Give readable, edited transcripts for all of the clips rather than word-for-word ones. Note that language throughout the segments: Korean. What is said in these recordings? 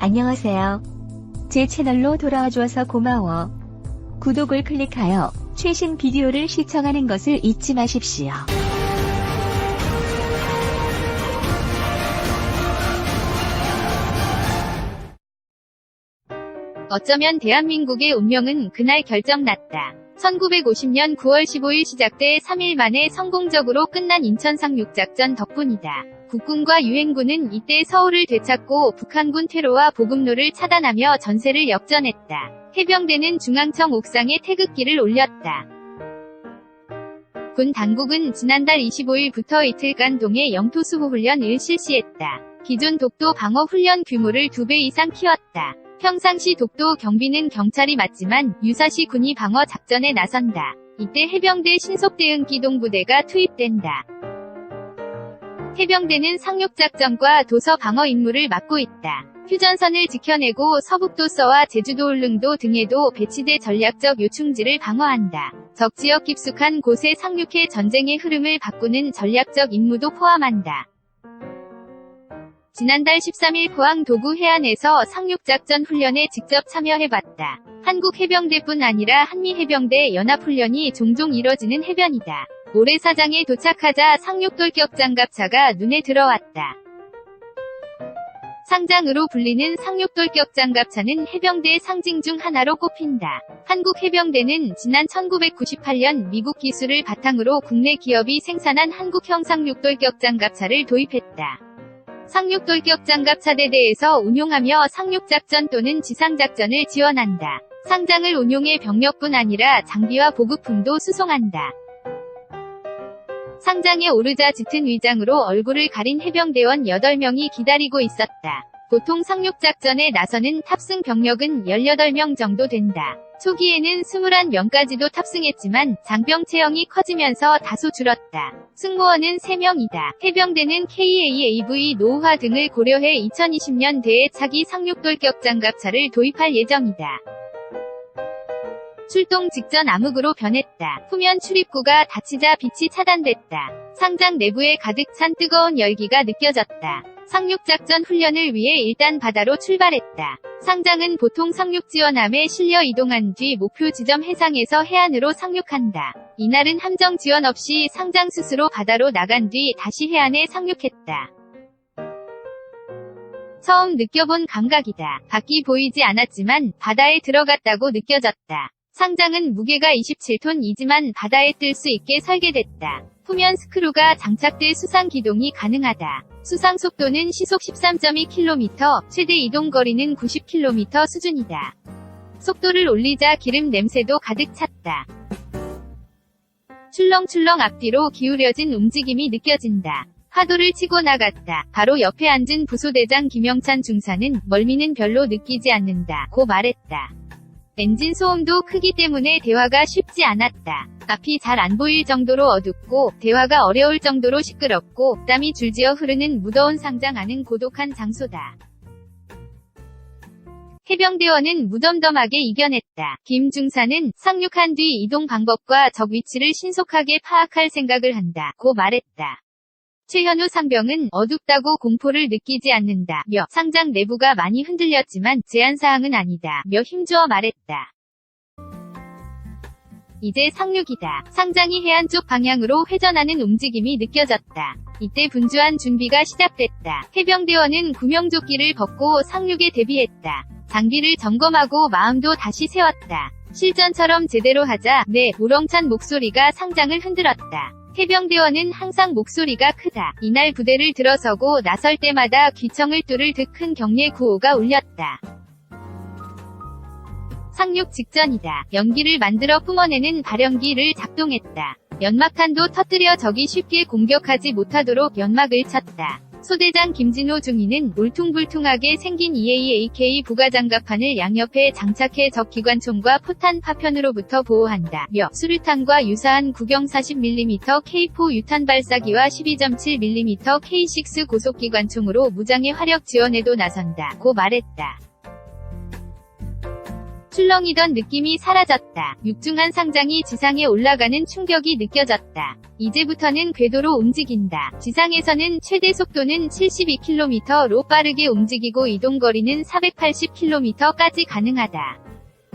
안녕하세요. 제 채널로 돌아와 주어서 고마워. 구독을 클릭하여 최신 비디오를 시청하는 것을 잊지 마십시오. 어쩌면 대한민국의 운명은 그날 결정났다. 1950년 9월 15일 시작돼 3일 만에 성공적으로 끝난 인천 상륙작전 덕분이다. 국군과 유엔군은 이때 서울을 되찾고 북한군 퇴로와 보급로를 차단하며 전세를 역전했다. 해병대는 중앙청 옥상에 태극기를 올렸다. 군 당국은 지난달 25일부터 이틀간 동해 영토수호 훈련을 실시했다. 기존 독도 방어 훈련 규모를 2배 이상 키웠다. 평상시 독도 경비는 경찰이 맡지만 유사시 군이 방어 작전에 나선다. 이때 해병대 신속대응기동부대가 투입된다. 해병대는 상륙작전과 도서 방어 임무를 맡고 있다. 휴전선을 지켜내고 서북도서와 제주도 울릉도 등에도 배치돼 전략적 요충지를 방어한다. 적지역 깊숙한 곳에 상륙해 전쟁의 흐름을 바꾸는 전략적 임무도 포함한다. 지난달 13일 포항 도구 해안에서 상륙작전 훈련에 직접 참여해봤다. 한국 해병대뿐 아니라 한미해병대 연합훈련이 종종 이뤄지는 해변이다. 모래사장에 도착하자 상륙돌격장갑차가 눈에 들어왔다. 상장으로 불리는 상륙돌격장갑차는 해병대의 상징 중 하나로 꼽힌다. 한국 해병대는 지난 1998년 미국 기술을 바탕으로 국내 기업이 생산한 한국형 상륙돌격장갑차를 도입했다. 상륙돌격장갑차대대에서 운용하며 상륙작전 또는 지상작전을 지원한다. 상장을 운용해 병력뿐 아니라 장비와 보급품도 수송한다. 상장에 오르자 짙은 위장으로 얼굴을 가린 해병대원 8명이 기다리고 있었다. 보통 상륙작전에 나서는 탑승 병력은 18명 정도 된다. 초기에는 21명까지도 탑승했지만 장병 체형이 커지면서 다소 줄었다. 승무원은 3명이다. 해병대는 KA-AV 노후화 등을 고려해 2020년 대에 차기 상륙돌격장갑차를 도입할 예정이다. 출동 직전 암흑으로 변했다. 후면 출입구가 닫히자 빛이 차단됐다. 상장 내부에 가득 찬 뜨거운 열기가 느껴졌다. 상륙작전 훈련을 위해 일단 바다로 출발했다. 상장은 보통 상륙지원함에 실려 이동한 뒤 목표 지점 해상에서 해안으로 상륙한다. 이날은 함정 지원 없이 상장 스스로 바다로 나간 뒤 다시 해안에 상륙했다. 처음 느껴본 감각이다. 밖이 보이지 않았지만 바다에 들어갔다고 느껴졌다. 상장은 무게가 27톤이지만 바다에 뜰 수 있게 설계됐다. 후면 스크루가 장착돼 수상 기동이 가능하다. 수상 속도는 시속 13.2km, 최대 이동 거리는 90km 수준이다. 속도를 올리자 기름 냄새도 가득 찼다. 출렁출렁 앞뒤로 기울여진 움직임이 느껴진다. 파도를 치고 나갔다. 바로 옆에 앉은 부소대장 김영찬 중사는 멀미는 별로 느끼지 않는다 고 말했다. 엔진 소음도 크기 때문에 대화가 쉽지 않았다. 앞이 잘 안 보일 정도로 어둡고 대화가 어려울 정도로 시끄럽고 땀이 줄지어 흐르는 무더운 상장 안은 고독한 장소다. 해병대원은 무덤덤하게 이겨냈다. 김 중사는 상륙한 뒤 이동 방법과 적 위치를 신속하게 파악할 생각을 한다 고 말했다. 최현우 상병은 어둡다고 공포를 느끼지 않는다며 상장 내부가 많이 흔들렸지만 제한사항은 아니다며 힘주어 말했다. 이제 상륙이다. 상장이 해안 쪽 방향으로 회전하는 움직임이 느껴졌다. 이때 분주한 준비가 시작됐다. 해병대원은 구명조끼를 벗고 상륙에 대비했다. 장비를 점검하고 마음도 다시 세웠다. 실전처럼 제대로 하자 네 우렁찬 목소리가 상장을 흔들었다. 해병대원은 항상 목소리가 크다. 이날 부대를 들어서고 나설 때마다 귀청을 뚫을 듯 큰 격려 구호가 울렸다. 상륙 직전이다. 연기를 만들어 뿜어내는 발연기를 작동했다. 연막탄도 터뜨려 적이 쉽게 공격하지 못하도록 연막을 쳤다. 소대장 김진호 중위는 울퉁불퉁하게 생긴 EAAK 부가장갑판을 양옆에 장착해 적 기관총과 포탄 파편으로부터 보호한다며 수류탄과 유사한 구경 40mm K4 유탄 발사기와 12.7mm K6 고속기관총으로 무장의 화력 지원에도 나선다 고 말했다. 출렁이던 느낌이 사라졌다. 육중한 상장이 지상에 올라가는 충격이 느껴졌다. 이제부터는 궤도로 움직인다. 지상에서는 최대 속도는 72km로 빠르게 움직이고 이동거리는 480km까지 가능하다.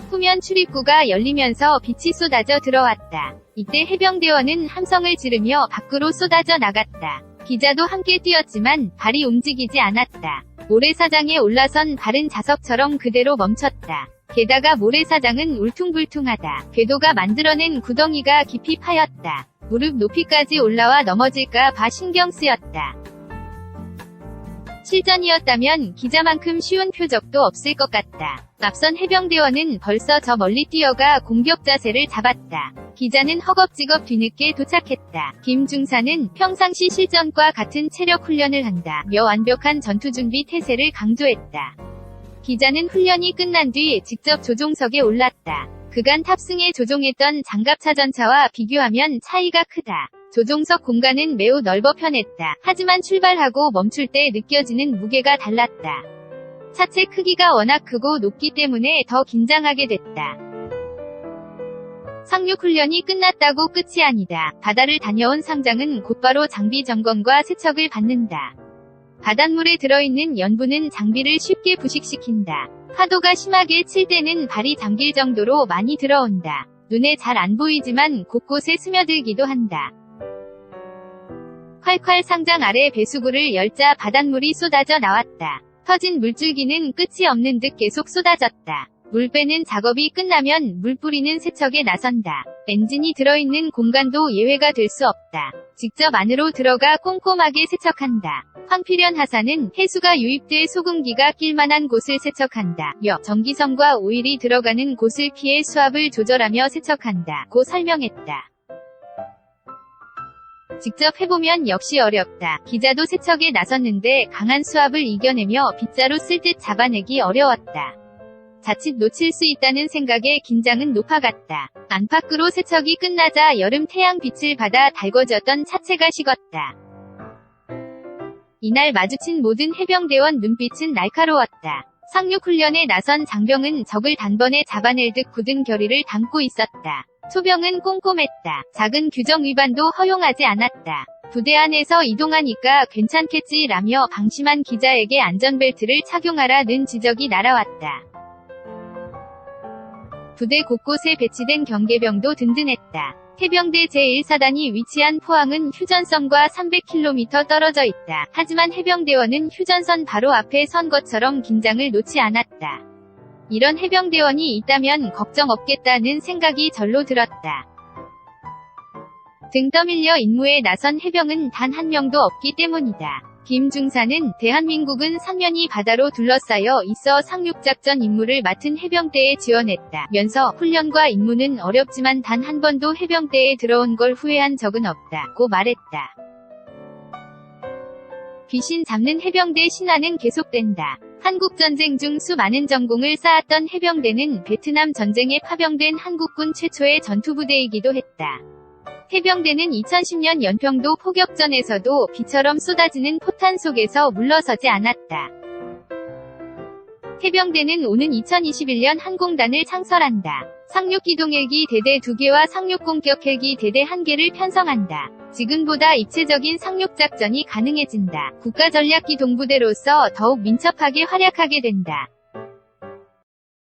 후면 출입구가 열리면서 빛이 쏟아져 들어왔다. 이때 해병대원은 함성을 지르며 밖으로 쏟아져 나갔다. 기자도 함께 뛰었지만 발이 움직이지 않았다. 모래사장에 올라선 발은 자석처럼 그대로 멈췄다. 게다가 모래사장은 울퉁불퉁하다. 궤도가 만들어낸 구덩이가 깊이 파였다. 무릎 높이까지 올라와 넘어질까 봐 신경 쓰였다. 실전이었다면 기자만큼 쉬운 표적도 없을 것 같다. 앞선 해병대원은 벌써 저 멀리 뛰어가 공격 자세를 잡았다. 기자는 허겁지겁 뒤늦게 도착했다. 김중사는 평상시 실전과 같은 체력 훈련을 한다며 완벽한 전투준비 태세를 강조했다. 기자는 훈련이 끝난 뒤 직접 조종석에 올랐다. 그간 탑승에 조종했던 장갑차 전차와 비교하면 차이가 크다. 조종석 공간은 매우 넓어 편했다. 하지만 출발하고 멈출 때 느껴지는 무게가 달랐다. 차체 크기가 워낙 크고 높기 때문에 더 긴장하게 됐다. 상륙 훈련이 끝났다고 끝이 아니다. 바다를 다녀온 상장은 곧바로 장비 점검과 세척을 받는다. 바닷물에 들어있는 염분은 장비를 쉽게 부식시킨다. 파도가 심하게 칠 때는 발이 잠길 정도로 많이 들어온다. 눈에 잘 안 보이지만 곳곳에 스며들기도 한다. 콸콸 상장 아래 배수구를 열자 바닷물이 쏟아져 나왔다. 터진 물줄기는 끝이 없는 듯 계속 쏟아졌다. 물 빼는 작업이 끝나면 물 뿌리는 세척에 나선다. 엔진이 들어있는 공간도 예외가 될 수 없다. 직접 안으로 들어가 꼼꼼하게 세척한다. 황필현 하사는 해수가 유입돼 소금기가 낄만한 곳을 세척한다. 전기선과 오일이 들어가는 곳을 피해 수압을 조절하며 세척한다. 고 설명했다. 직접 해보면 역시 어렵다. 기자도 세척에 나섰는데 강한 수압을 이겨내며 빗자루 쓸 듯 잡아내기 어려웠다. 자칫 놓칠 수 있다는 생각에 긴장은 높아갔다. 안팎으로 세척이 끝나자 여름 태양빛을 받아 달궈졌던 차체가 식었다. 이날 마주친 모든 해병대원 눈빛은 날카로웠다. 상륙훈련에 나선 장병은 적을 단번에 잡아낼 듯 굳은 결의를 담고 있었다. 소병은 꼼꼼했다. 작은 규정 위반도 허용하지 않았다. 부대 안에서 이동하니까 괜찮겠지라며 방심한 기자에게 안전벨트를 착용하라는 지적이 날아왔다. 부대 곳곳에 배치된 경계병도 든든했다. 해병대 제1사단이 위치한 포항은 휴전선과 300km 떨어져 있다. 하지만 해병대원은 휴전선 바로 앞에 선 것처럼 긴장을 놓지 않았다. 이런 해병대원이 있다면 걱정 없겠다는 생각이 절로 들었다. 등 떠밀려 임무에 나선 해병은 단 한 명도 없기 때문이다. 김중사는 대한민국은 삼면이 바다로 둘러싸여 있어 상륙작전 임무를 맡은 해병대에 지원했다. 면서 훈련과 임무는 어렵지만 단 한 번도 해병대에 들어온 걸 후회한 적은 없다고 말했다. 귀신 잡는 해병대 신화는 계속된다. 한국전쟁 중 수많은 전공을 쌓았던 해병대는 베트남 전쟁에 파병된 한국군 최초의 전투부대이기도 했다. 해병대는 2010년 연평도 포격전에서도 비처럼 쏟아지는 포탄 속에서 물러서지 않았다. 해병대는 오는 2021년 항공단을 창설한다. 상륙기동헬기 대대 2개와 상륙공격헬기 대대 1개를 편성한다. 지금보다 입체적인 상륙작전이 가능해진다. 국가전략기동부대로서 더욱 민첩하게 활약하게 된다.